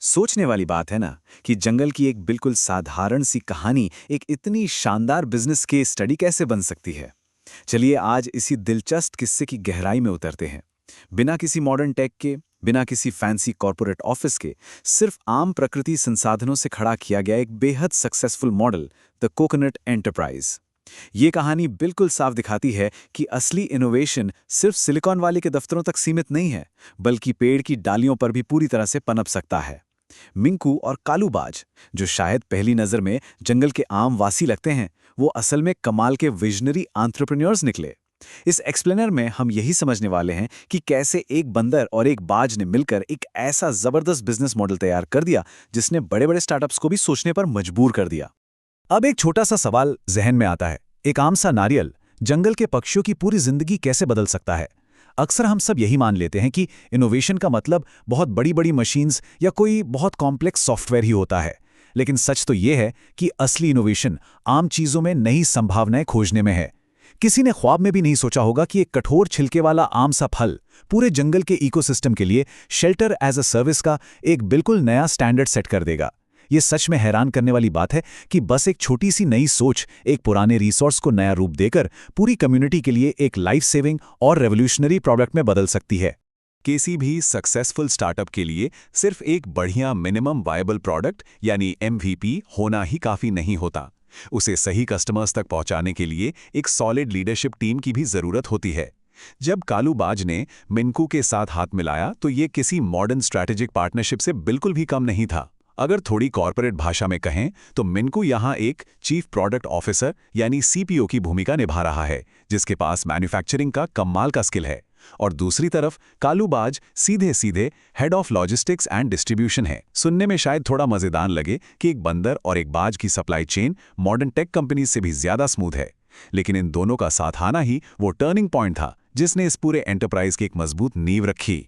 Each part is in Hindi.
सोचने वाली बात है ना कि जंगल की एक बिल्कुल साधारण सी कहानी एक इतनी शानदार बिजनेस केस स्टडी कैसे बन सकती है। चलिए आज इसी दिलचस्प किस्से की गहराई में उतरते हैं। बिना किसी मॉडर्न टेक के, बिना किसी फैंसी कॉर्पोरेट ऑफिस के, सिर्फ आम प्रकृति संसाधनों से खड़ा किया गया एक बेहद successful model, the coconut enterprise. ये कहानी बिल्कुल साफ दिखाती है कि असली इनोवेशन सिर्फ सिलिकॉन वाले के दफ्तरों तक सीमित नहीं है, बल्कि पेड़ की डालियों पर भी पूरी तरह से पनप सकता है। मिंकू और कालूबाज, जो शायद पहली नजर में जंगल के आम वासी लगते हैं, वो असल में कमाल के विजनरी एंटरप्रेन्योर्स निकले। इस एक्सप्लेनर में हम यही समझने वाले हैं कि कैसे एक बंदर और एक बाज ने मिलकर एक ऐसा जबरदस्त बिजनेस मॉडल तैयार कर दिया जिसने बड़े बड़े स्टार्टअप्स को भी सोचने पर मजबूर कर दिया। अब एक छोटा सा सवाल जहन में आता है, एक आम सा नारियल जंगल के पक्षियों की पूरी जिंदगी कैसे बदल सकता है। अक्सर हम सब यही मान लेते हैं कि इनोवेशन का मतलब बहुत बड़ी बड़ी मशीन्स या कोई बहुत कॉम्प्लेक्स सॉफ्टवेयर ही होता है, लेकिन सच तो ये है कि असली इनोवेशन आम चीजों में नई संभावनाएं खोजने में है। किसी ने ख्वाब में भी नहीं सोचा होगा कि एक कठोर छिलके वाला आम सा फल पूरे जंगल के इकोसिस्टम के लिए शेल्टर एज अ सर्विस का एक बिल्कुल नया स्टैंडर्ड सेट कर देगा। ये सच में हैरान करने वाली बात है कि बस एक छोटी सी नई सोच एक पुराने रिसोर्स को नया रूप देकर पूरी कम्युनिटी के लिए एक लाइफ सेविंग और रेवोल्यूशनरी प्रोडक्ट में बदल सकती है। किसी भी सक्सेसफुल स्टार्टअप के लिए सिर्फ एक बढ़िया मिनिमम वायबल प्रोडक्ट यानी एमवीपी होना ही काफी नहीं होता। उसे सही कस्टमर्स तक पहुंचाने के लिए एक सॉलिड लीडरशिप टीम की भी जरूरत होती है। जब कालूबाज ने मिंकू के साथ हाथ मिलाया तो ये किसी मॉडर्न स्ट्रैटेजिक पार्टनरशिप से बिल्कुल भी कम नहीं था। अगर थोड़ी कॉर्पोरेट भाषा में कहें तो मिंकू यहाँ एक चीफ प्रोडक्ट ऑफिसर यानी सीपीओ की भूमिका निभा रहा है, जिसके पास मैन्युफैक्चरिंग का कमाल का स्किल है, और दूसरी तरफ कालूबाज सीधे सीधे head of logistics and distribution है। सुनने में शायद थोड़ा मजेदार लगे कि एक बंदर और एक बाज की supply chain modern tech company से भी ज्यादा स्मूथ है, लेकिन इन दोनों का साथ आना ही वो टर्निंग पॉइंट था जिसने इस पूरे एंटरप्राइज की एक मजबूत नींव रखी।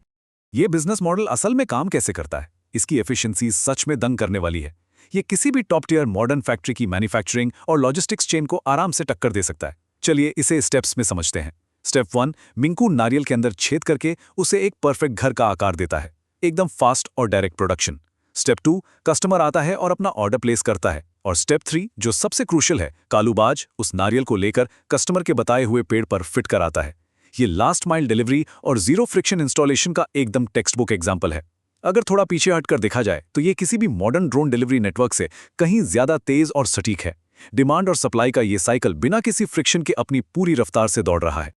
ये बिजनेस मॉडल असल में काम कैसे करता है, इसकी एफिशिएंसी सच में दंग करने वाली है। ये किसी भी टॉप टियर मॉडर्न फैक्ट्री की मैन्युफैक्चरिंग और लॉजिस्टिक्स चेन को आराम से टक्कर दे सकता है। चलिए इसे स्टेप्स में समझते हैं। स्टेप 1, मिंकू नारियल के अंदर छेद करके उसे एक परफेक्ट घर का आकार देता है, एकदम फास्ट और डायरेक्ट प्रोडक्शन। स्टेप 2, कस्टमर आता है और अपना ऑर्डर प्लेस करता है। और स्टेप 3, जो सबसे क्रूशियल है, कालूबाज उस नारियल को लेकर कस्टमर के बताए हुए पेड़ पर फिट कर आता है। ये लास्ट माइल डिलीवरी और जीरो फ्रिक्शन इंस्टॉलेशन का एकदम टेक्स्ट बुक एग्जाम्पल है। अगर थोड़ा पीछे हटकर देखा जाए तो ये किसी भी मॉडर्न ड्रोन डिलीवरी नेटवर्क से कहीं ज्यादा तेज और सटीक है। डिमांड और सप्लाई का ये साइकिल बिना किसी फ्रिक्शन के अपनी पूरी रफ्तार से दौड़ रहा है।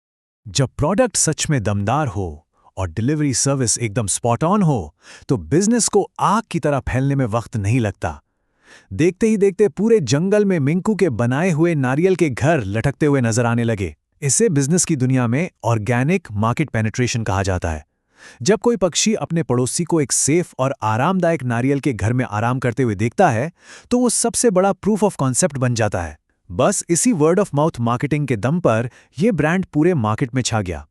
जब प्रोडक्ट सच में दमदार हो और डिलीवरी सर्विस एकदम स्पॉट ऑन हो, तो बिजनेस को आग की तरह फैलने में वक्त नहीं लगता। देखते ही देखते पूरे जंगल में मिंकू के बनाए हुए नारियल के घर लटकते हुए नजर आने लगे। इसे बिजनेस की दुनिया में ऑर्गेनिक मार्केट पेनिट्रेशन कहा जाता है। जब कोई पक्षी अपने पड़ोसी को एक सेफ और आरामदायक नारियल के घर में आराम करते हुए देखता है, तो वो सबसे बड़ा प्रूफ ऑफ कॉन्सेप्ट बन जाता है। बस इसी वर्ड ऑफ माउथ मार्केटिंग के दम पर यह ब्रांड पूरे मार्केट में छा गया।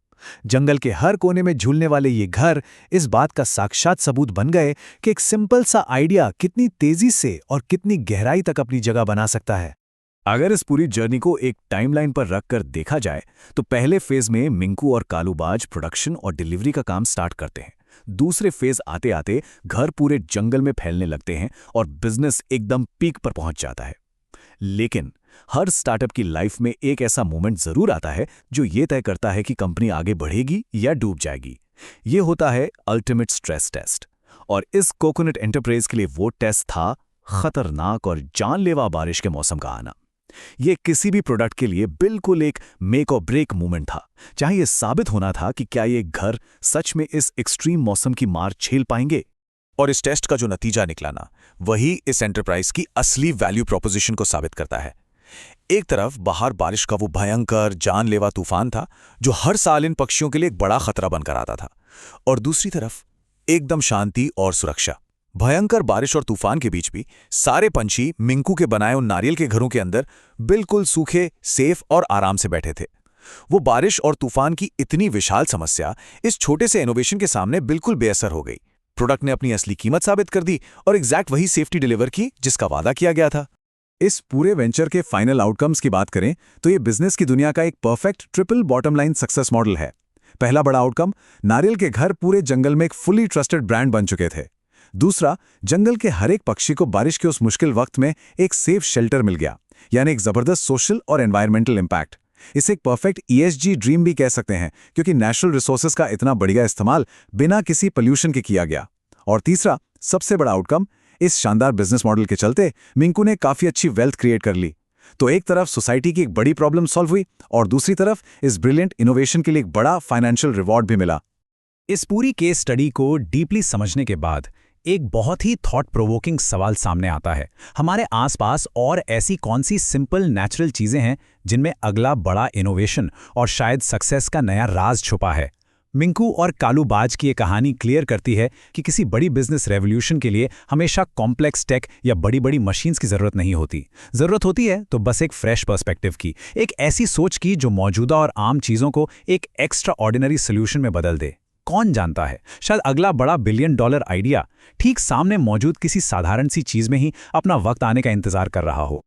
जंगल के हर कोने में झूलने वाले ये घर इस बात का साक्षात सबूत बन गए कि एक सिंपल सा आइडिया कितनी तेजी से और कितनी गहराई तक अपनी जगह बना सकता है। अगर इस पूरी जर्नी को एक टाइमलाइन पर रखकर देखा जाए तो पहले फेज में मिंकू और कालूबाज प्रोडक्शन और डिलीवरी का काम स्टार्ट करते हैं। दूसरे फेज आते आते घर पूरे जंगल में फैलने लगते हैं और बिजनेस एकदम पीक पर पहुंच जाता है। लेकिन हर स्टार्टअप की लाइफ में एक ऐसा मोमेंट जरूर आता है जो ये तय करता है कि कंपनी आगे बढ़ेगी या डूब जाएगी। ये होता है अल्टीमेट स्ट्रेस टेस्ट, और इस कोकोनट एंटरप्राइज के लिए वो टेस्ट था खतरनाक और जानलेवा बारिश के मौसम का आना। ये किसी भी प्रोडक्ट के लिए बिल्कुल एक मेक और ब्रेक मोमेंट था, जहां ये साबित होना था कि क्या ये घर सच में इस एक्सट्रीम मौसम की मार झेल पाएंगे। और इस टेस्ट का जो नतीजा निकला ना, वही इस एंटरप्राइज की असली वैल्यू प्रोपोजिशन को साबित करता है। एक तरफ बाहर बारिश का वो भयंकर जानलेवा तूफान था जो हर साल इन पक्षियों के लिए एक बड़ा खतरा बनकर आता था, और दूसरी तरफ एकदम शांति और सुरक्षा। भयंकर बारिश और तूफान के बीच भी सारे पंछी मिंकू के बनाए उन नारियल के घरों के अंदर बिल्कुल सूखे, सेफ और आराम से बैठे थे। वो बारिश और तूफान की इतनी विशाल समस्या इस छोटे से इनोवेशन के सामने बिल्कुल बेअसर हो गई। प्रोडक्ट ने अपनी असली कीमत साबित कर दी और एग्जैक्ट वही सेफ्टी डिलीवर की जिसका वादा किया गया था। इस पूरे वेंचर के फाइनल आउटकम्स की बात करें तो ये बिजनेस की दुनिया का एक perfect triple bottom line success model है। पहला बड़ा आउटकम, नारियल के घर पूरे जंगल में एक फुली ट्रस्टेड ब्रांड बन चुके थे। दूसरा, जंगल के हर एक पक्षी को बारिश के उस मुश्किल वक्त में एक सेफ शेल्टर मिल गया, यानी एक जबरदस्त सोशल और एनवायरमेंटल इम्पैक्ट। इसे एक परफेक्ट ESG ड्रीम भी कह सकते हैं, क्योंकि नेचुरल रिसोर्सेज का इतना बढ़िया इस्तेमाल बिना किसी पोल्यूशन के किया गया। और तीसरा, सबसे बड़ा आउटकम, इस शानदार बिजनेस मॉडल के चलते मिंकू ने काफी अच्छी वेल्थ क्रिएट कर ली। तो एक तरफ सोसाइटी की एक बड़ी प्रॉब्लम सॉल्व हुई और दूसरी तरफ इस ब्रिलियंट इनोवेशन के लिए एक बड़ा फाइनेंशियल रिवॉर्ड भी मिला। इस पूरी केस स्टडी को डीपली समझने के बाद एक बहुत ही थॉट प्रोवोकिंग सवाल सामने आता है। हमारे आसपास और ऐसी कौन सी सिंपल नेचुरल चीजें हैं जिनमें अगला बड़ा इनोवेशन और शायद सक्सेस का नया राज छुपा है? मिंकू और कालू बाज की ये कहानी क्लियर करती है कि किसी बड़ी बिजनेस रेवोल्यूशन के लिए हमेशा कॉम्प्लेक्स टेक या बड़ी बड़ी मशीन्स की जरूरत नहीं होती। जरूरत होती है तो बस एक फ्रेश पर्सपेक्टिव की, एक ऐसी सोच की जो मौजूदा और आम चीजों को एक एक्स्ट्रा ऑर्डिनरी सोल्यूशन में बदल दे। कौन जानता है, शायद अगला बड़ा $1 बिलियन आइडिया ठीक सामने मौजूद किसी साधारण सी चीज में ही अपना वक्त आने का इंतजार कर रहा हो।